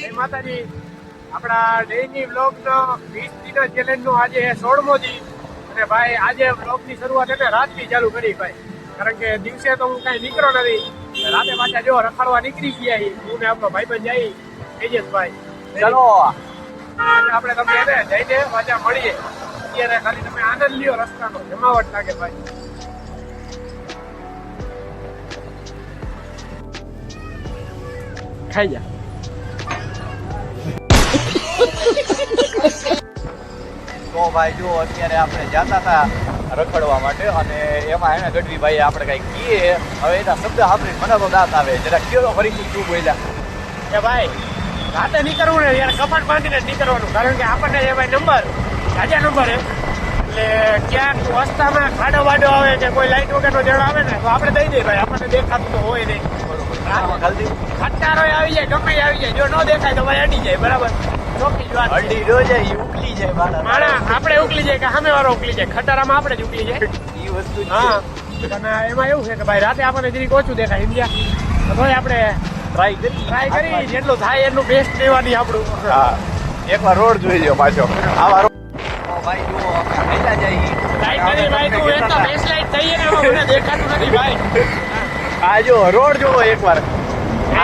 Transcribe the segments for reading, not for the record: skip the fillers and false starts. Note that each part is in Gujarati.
જય માતાજી. આપણા ડેઈલી વ્લોગનો 20 દિનના ચેલેન્જનો આજે 16મો દી અને ભાઈ આજે વ્લોગની શરૂઆત એટલે રાતથી ચાલુ કરી ભાઈ, કારણ કે દિવસે તો હું કાંઈ નીકળો નથી, રાતે પાછા જો રખડવા નીકળી ગયા હું ને આપણો ભાઈબંધ જઈ તેજસભાઈ. ચલો આપણે તમને જઈને પાછા મળીએ. અત્યારે ખાલી તમે આનંદ લ્યો રસ્તાનો, જમાવટ લાગે ભાઈ. ખાઈ જા. તો ભાઈ જો અત્યારે આપણે જતા હતા રખડવા માટે અને એમાં એને ગઢવી ભાઈ આપણે કઈ કહીએ હવે એના શબ્દ સાંભળીને મને તો દાંત આવે જરા કેવો ફરીથી શું બોલ્યા કે ભાઈ રાતે નીકળવું ને યાર કપાટ બાંધીને જ નીકળવાનું, કારણ કે આપણને જે ભાઈ નંબર રાજા નંબર એટલે ક્યાંક રસ્તામાં ખાડો વાડો આવે કે કોઈ લાઈટ વગરનો જણ આવે ને તો આપણે દઈ દઈએ ભાઈ, આપણને દેખાતું તો હોય નહીં. ખટારો આવી જાય, ગમે આવી જાય, જો ન દેખાય તો ભાઈ અડી જાય. બરાબર, ચોખ્ખી જ વાત છે. અડી નો જાય ઉકલી જાય માણા આપણે ઉકલી જાય કે સામે વાળો ઉકલી જાય, ખટારામાં આપણે જ ઉકલી જાય. એ વસ્તુ હા, અને એમાં એવું છે કે ભાઈ રાતે આપણને જરીક ઓછું દેખાય સમજ્યા, તો આપણે ટ્રાય કરી જેટલું થાય એટલું બેસ્ટ લેવાની આપણું. હા, એકવાર રોડ જોઈ લ્યો પાછો આવા રોડ ભાઈ જુઓ પહેલા જઈએ ટ્રાય કરી ભાઈ, તું એક તો બેસ્ટ લાઈટ થઈ ને એમાં મને દેખાતું નથી ભાઈ. આ જો રોડ જોવો એકવાર.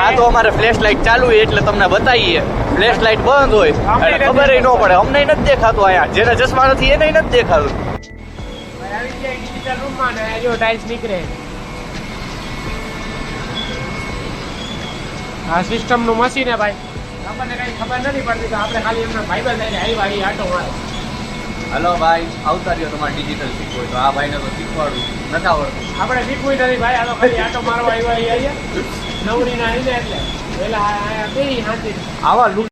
આ તો અમારે ફ્લેશ લાઇટ ચાલુ હોય એટલે તમને બતાવીએ, ફ્લેશ લાઇટ બંધ હોય એટલે ખબર ન પડે, અમને નથી દેખાતું. અહીંયા જેને ચશ્મા નથી એને નથી દેખાતું. ભાઈ આવી જાય ડિજિટલ રૂમમાં ને જો ટાઇલ્સ નીકળે. આ સિસ્ટમ નું મશીન હે ભાઈ, આપણને કઈ ખબર નથી પડતી તો આપણે ખાલી એમના ભાઈબંધ થઈને આવ્યા એ આટો મારે. હલો ભાઈ, આવતા રહ્યો તમારે ડિજિટલ શીખવું તો આ ભાઈને તો શીખવાડું નથી આવડતું. આપણે શીખવું નથી ભાઈ, આ તો ખાલી આટો મારવા આવ્યા નવરી ના એટલે પેલા બે હાથી આવા